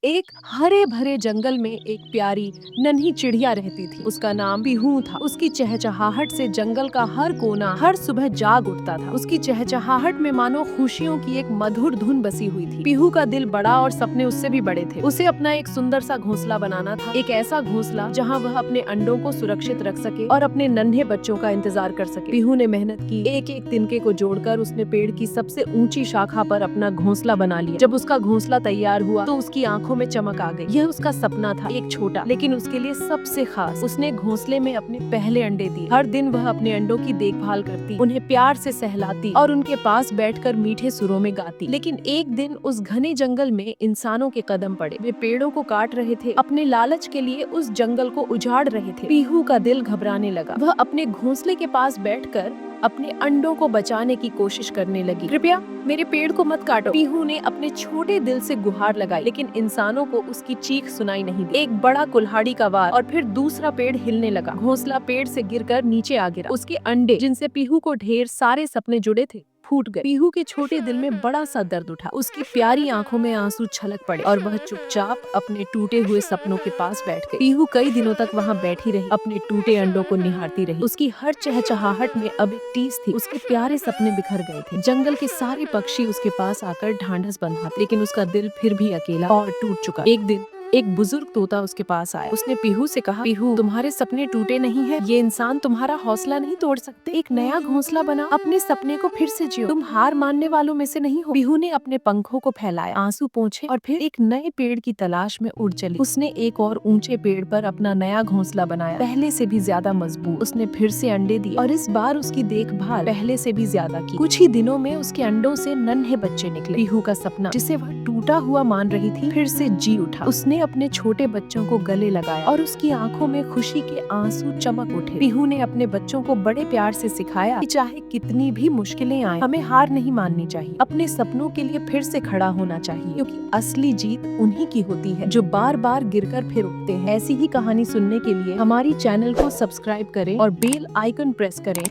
एक हरे भरे जंगल में एक प्यारी नन्ही चिड़िया रहती थी। उसका नाम पीहू था। उसकी चहचहाहट से जंगल का हर कोना हर सुबह जाग उठता था। उसकी चहचहाहट में मानो खुशियों की एक मधुर धुन बसी हुई थी। पीहू का दिल बड़ा और सपने उससे भी बड़े थे। उसे अपना एक सुंदर सा घोंसला बनाना था, एक ऐसा घोंसला जहाँ वह अपने अंडों को सुरक्षित रख सके और अपने नन्हे बच्चों का इंतजार कर सके। पीहू ने मेहनत की, एक एक तिनके को जोड़कर उसने पेड़ की सबसे ऊंची शाखा पर अपना घोंसला बना लिया। जब उसका घोंसला तैयार हुआ तो उसकी आंखों में चमक आ गई। यह उसका सपना था, एक छोटा लेकिन उसके लिए सबसे खास। उसने घोंसले में अपने पहले अंडे दिए। हर दिन वह अपने अंडों की देखभाल करती, उन्हें प्यार से सहलाती और उनके पास बैठकर मीठे सुरों में गाती। लेकिन एक दिन उस घने जंगल में इंसानों के कदम पड़े। वे पेड़ों को काट रहे थे, अपने लालच के लिए उस जंगल को उजाड़ रहे थे। पीहू का दिल घबराने लगा। वह अपने घोंसले के पास बैठकर अपने अंडों को बचाने की कोशिश करने लगी। कृपया मेरे पेड़ को मत काटो। पीहू ने अपने छोटे दिल से गुहार लगाई, लेकिन इंसानों को उसकी चीख सुनाई नहीं दी। एक बड़ा कुल्हाड़ी का वार और फिर दूसरा पेड़ हिलने लगा। घोंसला पेड़ से गिरकर नीचे आ गिरा। उसके अंडे, जिनसे पीहू को ढेर सारे सपने जुड़े थे, फूट गए। पीहू के छोटे दिल में बड़ा सा दर्द उठा। उसकी प्यारी आंखों में आंसू छलक पड़े और वह चुपचाप अपने टूटे हुए सपनों के पास बैठ गई। पीहू कई दिनों तक वहाँ बैठी रही, अपने टूटे अंडों को निहारती रही। उसकी हर चहचहाहट में अब एक टीस थी। उसके प्यारे सपने बिखर गए थे। जंगल के सारे पक्षी उसके पास आकर ढांढस बंधाते, लेकिन उसका दिल फिर भी अकेला और टूट चुका। एक दिन एक बुजुर्ग तोता उसके पास आया। उसने पीहू से कहा, पीहू, तुम्हारे सपने टूटे नहीं हैं। ये इंसान तुम्हारा हौसला नहीं तोड़ सकते। एक नया घोंसला बना, अपने सपने को फिर से जियो। तुम हार मानने वालों में से नहीं हो। पीहू ने अपने पंखों को फैलाया, आंसू पोंछे और फिर एक नए पेड़ की तलाश में उड़ चली। उसने एक और ऊंचे पेड़ पर अपना नया घोंसला बनाया, पहले से भी ज्यादा मजबूत। उसने फिर से अंडे दिए और इस बार उसकी देखभाल पहले से भी ज्यादा की। कुछ ही दिनों में उसके अंडों से नन्हे बच्चे निकले। पीहू का सपना, जिसे वह टूटा हुआ मान रही थी, फिर से जी उठा। उसने अपने छोटे बच्चों को गले लगाया और उसकी आंखों में खुशी के आंसू चमक उठे। पीहू ने अपने बच्चों को बड़े प्यार से सिखाया कि चाहे कितनी भी मुश्किलें आए, हमें हार नहीं माननी चाहिए। अपने सपनों के लिए फिर से खड़ा होना चाहिए, क्योंकि असली जीत उन्हीं की होती है जो बार बार गिरकर फिर उठते हैं। ऐसी ही कहानी सुनने के लिए हमारी चैनल को सब्सक्राइब करें और बेल आइकन प्रेस करें।